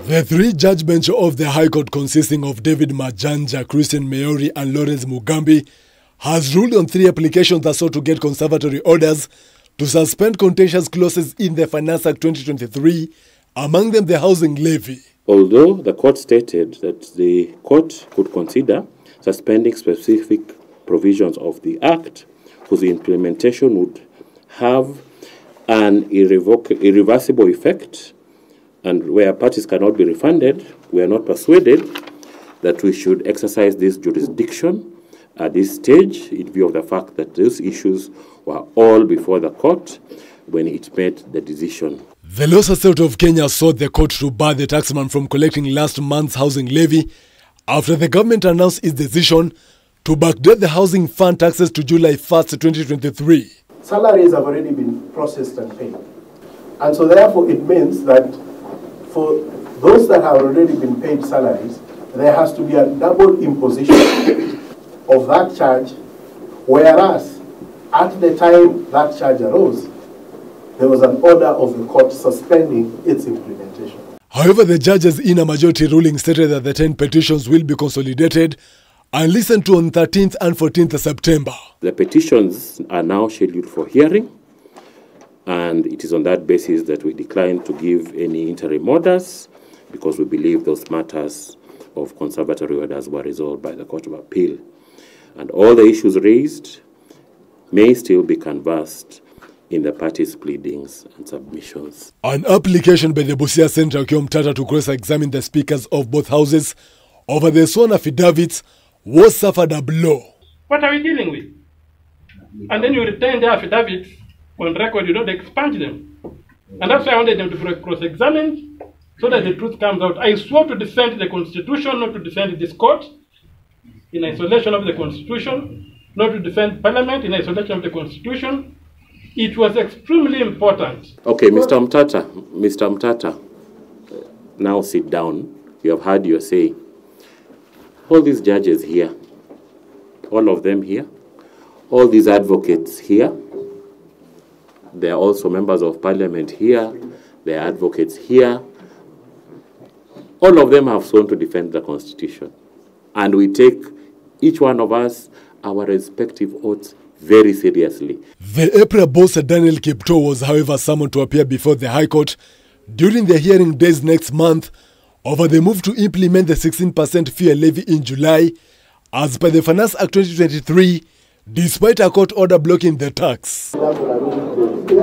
The three-judge bench of the High Court, consisting of David Majanja, Christian Mayori and Lawrence Mugambi, has ruled on 3 applications that sought to get conservatory orders to suspend contentious clauses in the Finance Act 2023, among them the housing levy. Although the court stated that the court could consider suspending specific provisions of the Act whose implementation would have an irreversible effect, and where parties cannot be refunded, we are not persuaded that we should exercise this jurisdiction at this stage in view of the fact that those issues were all before the court when it made the decision. The Law Society of Kenya sought the court to bar the taxman from collecting last month's housing levy after the government announced its decision to backdate the housing fund taxes to July 1st, 2023. Salaries have already been processed and paid. And so therefore it means that for those that have already been paid salaries, there has to be a double imposition of that charge, whereas at the time that charge arose, there was an order of the court suspending its implementation. However, the judges in a majority ruling stated that the 10 petitions will be consolidated and listened to on 13th and 14th September. The petitions are now scheduled for hearing, and it is on that basis that we decline to give any interim orders because we believe those matters of conservatory orders were resolved by the Court of Appeal. And all the issues raised may still be canvassed in the parties' pleadings and submissions. An application by the Busia Central Kiomtata to cross-examine the speakers of both houses over the sworn affidavits was suffered a blow. What are we dealing with? And then you retain the affidavits on record, you don't expunge them. And that's why I wanted them to cross-examine so that the truth comes out. I swore to defend the Constitution, not to defend this court in isolation of the Constitution, not to defend Parliament in isolation of the Constitution. It was extremely important. Okay, Mr. Mtata, now sit down. You have had your say. All these judges here, all of them here, all these advocates here, they are also members of Parliament here, they are advocates here. All of them have sworn to defend the Constitution. And we take, each one of us, our respective oaths very seriously. The April boss Daniel Kiptoo was, however, summoned to appear before the High Court during the hearing days next month over the move to implement the 16% fuel levy in July as per the Finance Act 2023, despite a court order blocking the tax.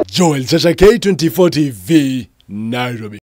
Joel Chachake, K24 TV, Nairobi.